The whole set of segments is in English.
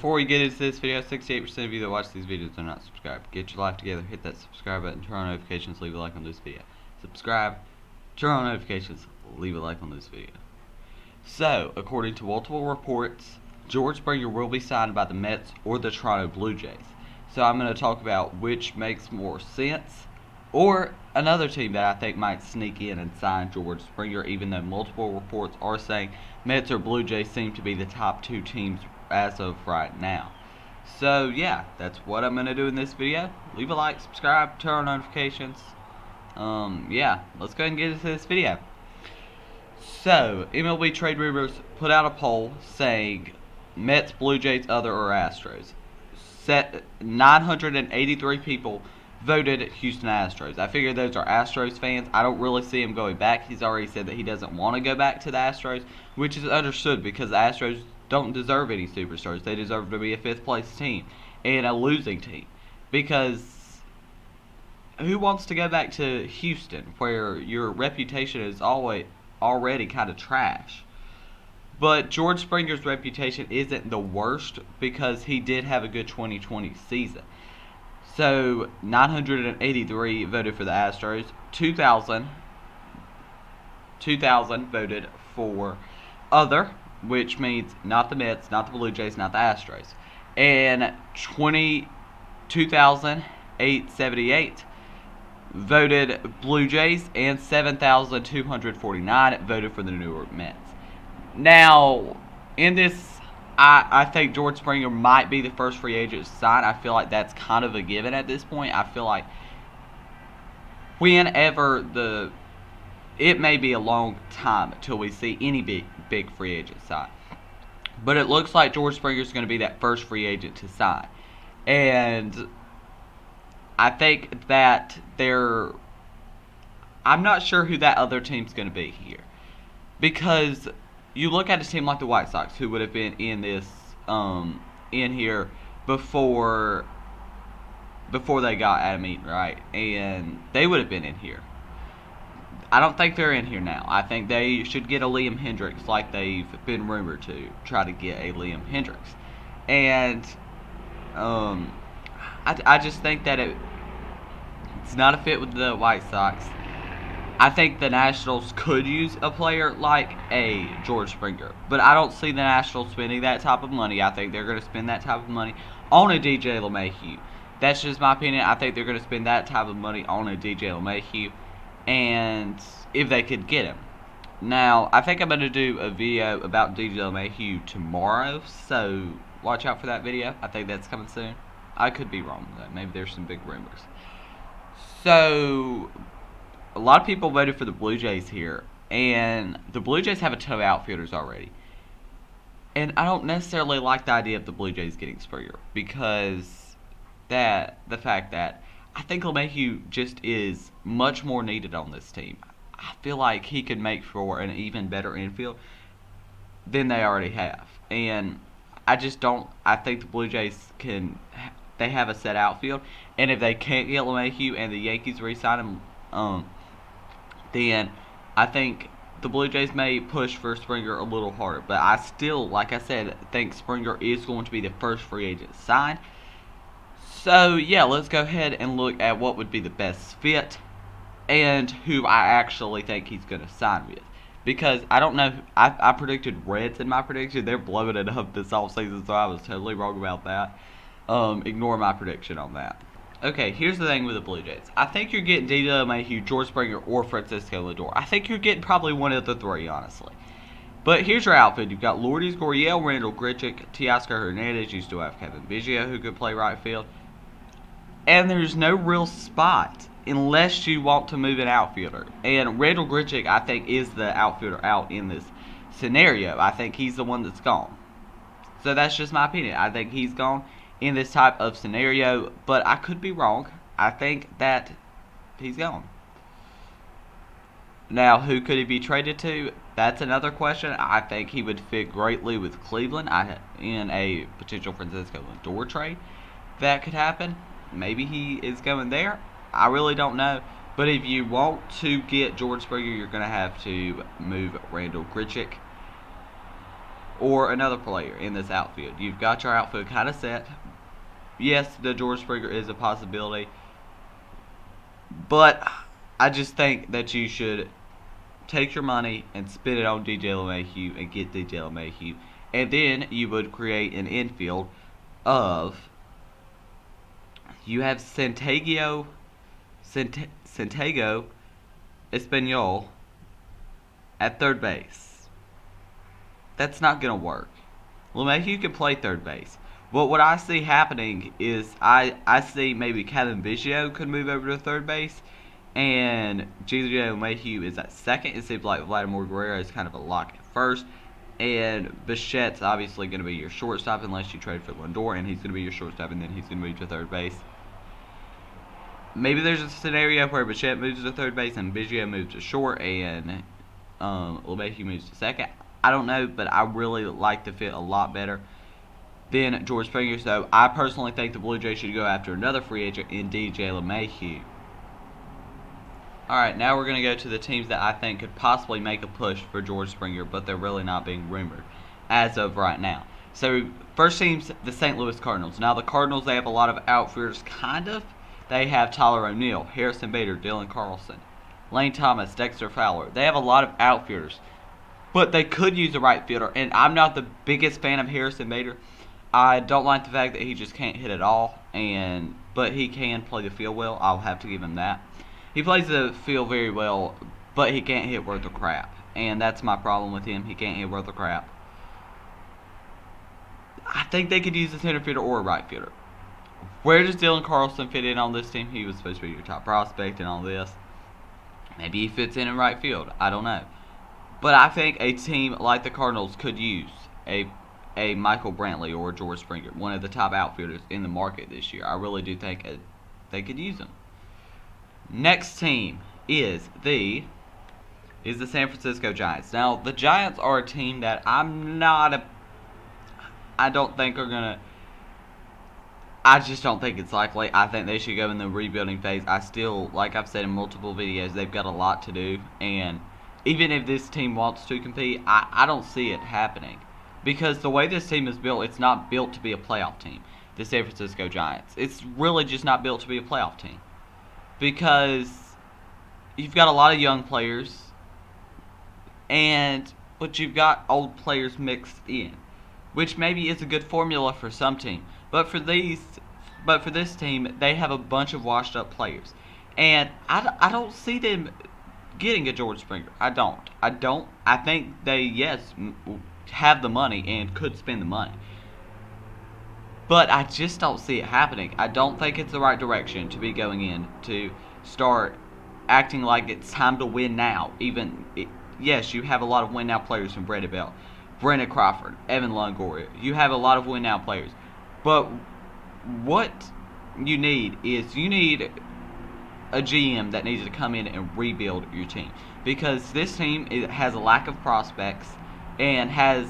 before we get into this video, 68% of you that watch these videos are not subscribed. Get your life together, hit that subscribe button, turn on notifications, leave a like on this video. Subscribe, turn on notifications, leave a like on this video. So, according to multiple reports, George Springer will be signed by the Mets or the Toronto Blue Jays. So I'm going to talk about which makes more sense, or another team that I think might sneak in and sign George Springer, even though multiple reports are saying Mets or Blue Jays seem to be the top two teams as of right now. So yeah, that's what I'm going to do in this video. Leave a like, subscribe, turn on notifications. Yeah, let's go ahead and get into this video. So, MLB Trade Rumors put out a poll saying Mets, Blue Jays, other, or Astros. 983 people voted Houston Astros. I figure those are Astros fans. I don't really see him going back. He's already said that he doesn't want to go back to the Astros, which is understood because the Astros don't deserve any superstars. They deserve to be a fifth-place team and a losing team. Because who wants to go back to Houston, where your reputation is already kind of trash? But George Springer's reputation isn't the worst because he did have a good 2020 season. So, 983 voted for the Astros. 2,000 voted for other, which means not the Mets, not the Blue Jays, not the Astros. And 2,878 voted Blue Jays, and 7,249 voted for the New York Mets. Now, in this, I think George Springer might be the first free agent to sign. I feel like that's kind of a given at this point. I feel like whenever it may be a long time until we see any big free agent sign. But it looks like George Springer is going to be that first free agent to sign. And I think that I'm not sure who that other team's going to be here. Because you look at a team like the White Sox, who would have been in this, in here before they got Adam Eaton, right? And they would have been in here. I don't think they're in here now. I think they should get a Liam Hendricks, like they've been rumored to try to get a Liam Hendricks. And I just think that it's not a fit with the White Sox. I think the Nationals could use a player like a George Springer, but I don't see the Nationals spending that type of money. I think they're going to spend that type of money on a DJ LeMahieu. That's just my opinion. I think they're going to spend that type of money on a DJ LeMahieu, and if they could get him. Now, I think I'm going to do a video about DJ LeMahieu tomorrow, so watch out for that video. I think that's coming soon. I could be wrong, though. Maybe there's some big rumors. So, a lot of people voted for the Blue Jays here, and the Blue Jays have a ton of outfielders already. And I don't necessarily like the idea of the Blue Jays getting Springer, because the fact that I think LeMahieu just is much more needed on this team. I feel like he could make for an even better infield than they already have. And I think the Blue Jays they have a set outfield, and if they can't get LeMahieu and the Yankees re-sign him, then I think the Blue Jays may push for Springer a little harder. But I still, like I said, think Springer is going to be the first free agent signed. So, yeah, let's go ahead and look at what would be the best fit and who I actually think he's going to sign with. Because I don't know, I predicted Reds in my prediction. They're blowing it up this offseason, so I was totally wrong about that. Ignore my prediction on that. Okay, here's the thing with the Blue Jays. I think you're getting DJ LeMahieu, George Springer, or Francisco Lindor. I think you're getting probably one of the three, honestly. But here's your outfit. You've got Lourdes Gurriel, Randall Grichuk, Teoscar Hernandez. You still have Kevin Biggio, who could play right field. And there's no real spot unless you want to move an outfielder. And Randall Grichuk, I think, is the outfielder out in this scenario. I think he's the one that's gone. So that's just my opinion. I think he's gone in this type of scenario, but I could be wrong. I think that he's gone. Now, who could he be traded to? That's another question. I think he would fit greatly with Cleveland in a potential Francisco Lindor trade. That could happen. Maybe he is going there. I really don't know. But if you want to get George Springer, you're going to have to move Randall Grichuk. or another player in this outfield. You've got your outfield kind of set. Yes, the George Springer is a possibility, but I just think that you should take your money and spend it on DJ LeMahieu and get DJ LeMahieu. And then you would create an infield of, you have Santiago Espanol at third base. That's not going to work. LeMahieu can play third base. But what I see happening is I see maybe Kevin Biggio could move over to third base, and J.J. LeMahieu is at second. It seems like Vladimir Guerrero is kind of a lock at first, and Bichette's obviously going to be your shortstop unless you trade for Lindor, and he's going to be your shortstop, and then he's going to move to third base. Maybe there's a scenario where Bichette moves to third base and Biggio moves to short, and LeMahieu moves to second. I don't know, but I really like the fit a lot better than George Springer. So I personally think the Blue Jays should go after another free agent in DJ LeMahieu. Alright, now we're going to go to the teams that I think could possibly make a push for George Springer, but they're really not being rumored as of right now. So, first team's the St. Louis Cardinals. Now, the Cardinals, they have a lot of outfielders, kind of. They have Tyler O'Neill, Harrison Bader, Dylan Carlson, Lane Thomas, Dexter Fowler. They have a lot of outfielders, but they could use a right fielder, and I'm not the biggest fan of Harrison Bader. I don't like the fact that he just can't hit at all, but he can play the field well. I'll have to give him that. He plays the field very well, but he can't hit worth a crap. And that's my problem with him. He can't hit worth a crap. I think they could use a center fielder or a right fielder. Where does Dylan Carlson fit in on this team? He was supposed to be your top prospect and all this. Maybe he fits in right field. I don't know. But I think a team like the Cardinals could use a Michael Brantley or George Springer, one of the top outfielders in the market this year. I really do think they could use them. Next team is the San Francisco Giants. Now, the Giants are a team that I don't think are going to, I just don't think it's likely. I think they should go in the rebuilding phase. I still, like I've said in multiple videos, they've got a lot to do. And even if this team wants to compete, I don't see it happening. Because the way this team is built, it's not built to be a playoff team. The San Francisco Giants. It's really just not built to be a playoff team. Because you've got a lot of young players, but you've got old players mixed in, which maybe is a good formula for some team. But for this team, they have a bunch of washed up players, and I don't see them getting a George Springer. I don't. I think they have the money and could spend the money. But I just don't see it happening. I don't think it's the right direction to be going in to start acting like it's time to win now. Yes, you have a lot of win now players from Brandon Belt, Brandon Crawford, Evan Longoria. You have a lot of win now players. But what you need is a GM that needs to come in and rebuild your team. Because this team has a lack of prospects and has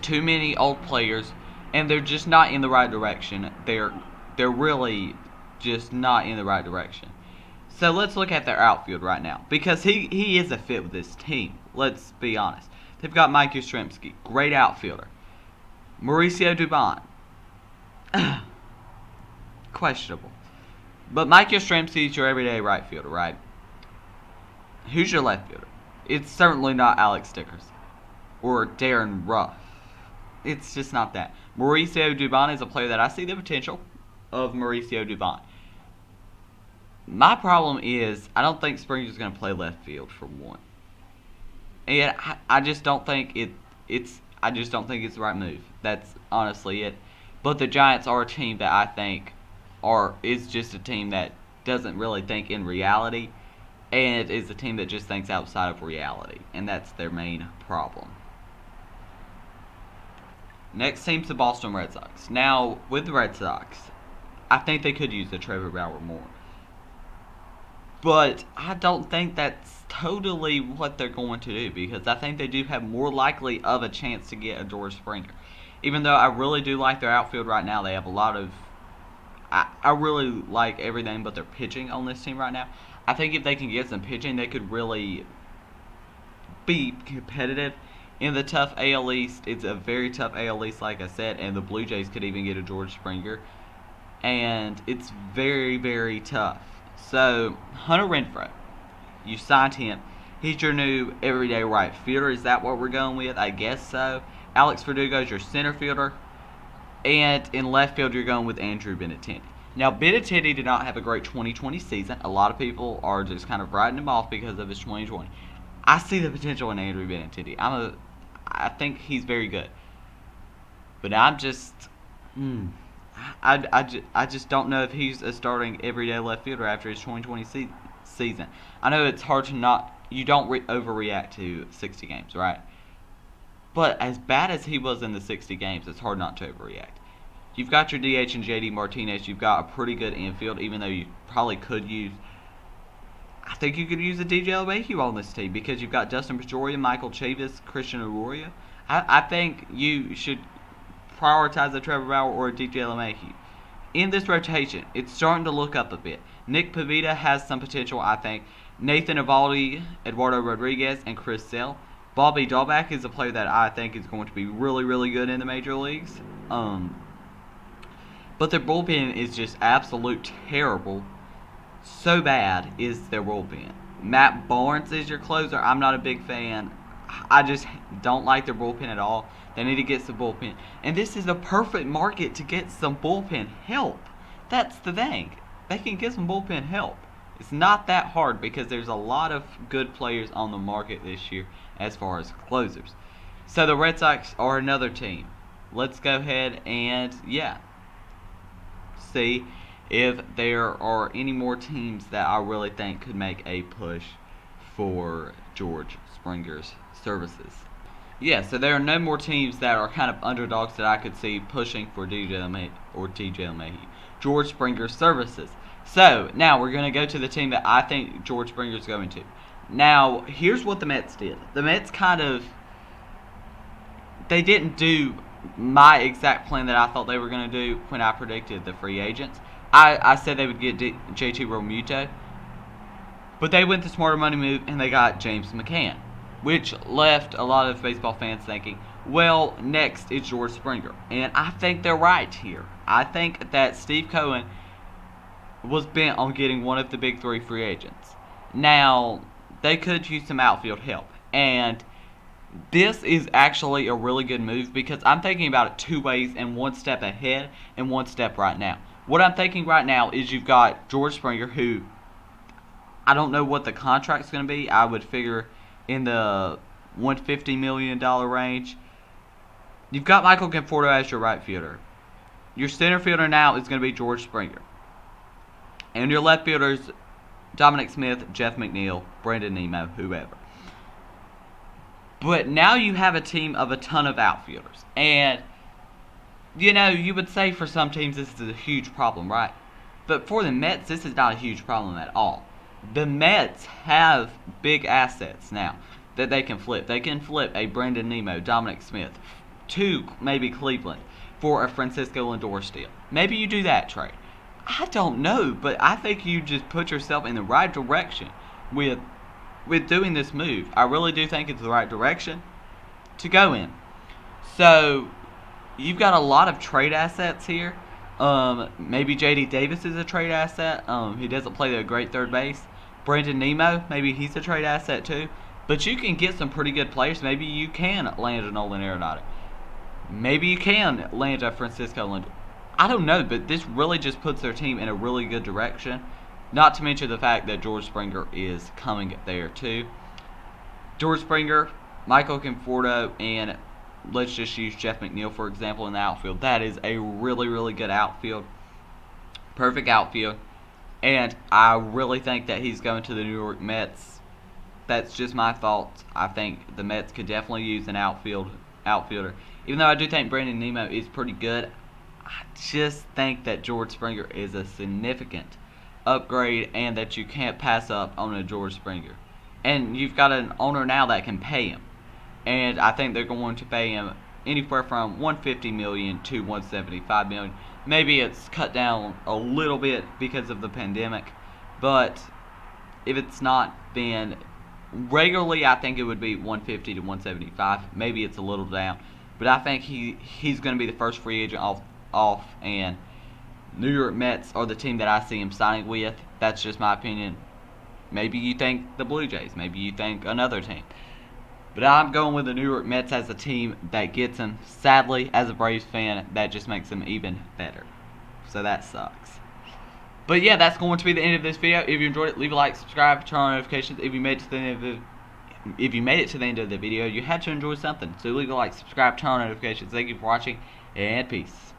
too many old players, and they're just not in the right direction. They're really just not in the right direction. So let's look at their outfield right now, because he is a fit with this team. Let's be honest. They've got Mike Yastrzemski, great outfielder. Mauricio Dubon, questionable. But Mike Yastrzemski is your everyday right fielder, right? Who's your left fielder? It's certainly not Alex Stickers or Darren Ruff. It's just not that. Mauricio Dubon is a player that I see the potential of Mauricio Dubon. My problem is I don't think Springer's going to play left field for one, and I just don't think it's the right move. That's honestly it. But the Giants are a team that I think is just a team that doesn't really think in reality, and is a team that just thinks outside of reality, and that's their main problem. Next team's the Boston Red Sox. Now, with the Red Sox, I think they could use the Trevor Bauer more. But I don't think that's totally what they're going to do, because I think they do have more likely of a chance to get a George Springer. Even though I really do like their outfield right now, they have a lot of... I really like everything but their pitching on this team right now. I think if they can get some pitching, they could really be competitive In the tough AL East, it's a very tough AL East, like I said, and the Blue Jays could even get a George Springer. And it's very, very tough. So, Hunter Renfroe, you signed him. He's your new everyday right fielder. Is that what we're going with? I guess so. Alex Verdugo's your center fielder. And in left field, you're going with Andrew Benintendi. Now, Benintendi did not have a great 2020 season. A lot of people are just kind of writing him off because of his 2020. I see the potential in Andrew Benintendi. I think he's very good. But I'm just, I just don't know if he's a starting everyday left fielder after his 2020 season. I know it's hard to not, you don't overreact to 60 games, right? But as bad as he was in the 60 games, it's hard not to overreact. You've got your DH and JD Martinez. You've got a pretty good infield, even though you probably could use. I think you could use a DJ LeMahieu on this team because you've got Dustin Pedroia, Michael Chavis, Christian Arroyo. I think you should prioritize a Trevor Bauer or a DJ LeMahieu. In this rotation, it's starting to look up a bit. Nick Pivetta has some potential, I think. Nathan Eovaldi, Eduardo Rodriguez, and Chris Sale. Bobby Dahlbeck is a player that I think is going to be really, really good in the major leagues. But their bullpen is just absolute terrible. So bad is their bullpen. Matt Barnes is your closer. I'm not a big fan. I just don't like their bullpen at all. They need to get some bullpen. And this is a perfect market to get some bullpen help. That's the thing. They can get some bullpen help. It's not that hard because there's a lot of good players on the market this year as far as closers. So the Red Sox are another team. Let's go ahead and, see if there are any more teams that I really think could make a push for George Springer's services. So there are no more teams that are kind of underdogs that I could see pushing for DJ LeMahieu, George Springer's services. So, now we're going to go to the team that I think George Springer's going to. Now, here's what the Mets did. The Mets they didn't do my exact plan that I thought they were going to do when I predicted the free agents. I said they would get JT Realmuto, but they went the smarter money move and they got James McCann, which left a lot of baseball fans thinking, well, next is George Springer. And I think they're right here. I think that Steve Cohen was bent on getting one of the big three free agents. Now, they could use some outfield help. And this is actually a really good move because I'm thinking about it two ways and one step ahead and one step right now. What I'm thinking right now is you've got George Springer, who I don't know what the contract's going to be. I would figure in the $150 million range. You've got Michael Conforto as your right fielder. Your center fielder now is going to be George Springer. And your left fielders, Dominic Smith, Jeff McNeil, Brandon Nimmo, whoever. But now you have a team of a ton of outfielders. And, you would say for some teams this is a huge problem, right? But for the Mets, this is not a huge problem at all. The Mets have big assets now that they can flip. They can flip a Brandon Nimmo, Dominic Smith, to maybe Cleveland for a Francisco Lindor steal. Maybe you do that trade. I don't know, but I think you just put yourself in the right direction with doing this move. I really do think it's the right direction to go in. So, you've got a lot of trade assets here. Maybe J.D. Davis is a trade asset. He doesn't play a great third base. Brandon Nimmo, maybe he's a trade asset too. But you can get some pretty good players. Maybe you can land a Nolan Arenado. Maybe you can land a Francisco Lindor. I don't know, but this really just puts their team in a really good direction. Not to mention the fact that George Springer is coming there too. George Springer, Michael Conforto, and let's just use Jeff McNeil for example in the outfield. That is a really, really good outfield. Perfect outfield. And I really think that he's going to the New York Mets. That's just my thoughts. I think the Mets could definitely use an outfielder. Even though I do think Brandon Nimmo is pretty good, I just think that George Springer is a significant upgrade and that you can't pass up on a George Springer. And you've got an owner now that can pay him. And I think they're going to pay him anywhere from $150 million to $175 million. Maybe it's cut down a little bit because of the pandemic, but if it's not, then regularly I think it would be 150 to 175. Maybe it's a little down, but I think he's going to be the first free agent off, and New York Mets are the team that I see him signing with. That's just my opinion. Maybe you think the Blue Jays. Maybe you think another team. But I'm going with the New York Mets as a team that gets him. Sadly, as a Braves fan, that just makes him even better. So that sucks. But yeah, that's going to be the end of this video. If you enjoyed it, leave a like, subscribe, turn on notifications. If you made it to the end of the video, you had to enjoy something. So leave a like, subscribe, turn on notifications. Thank you for watching, and peace.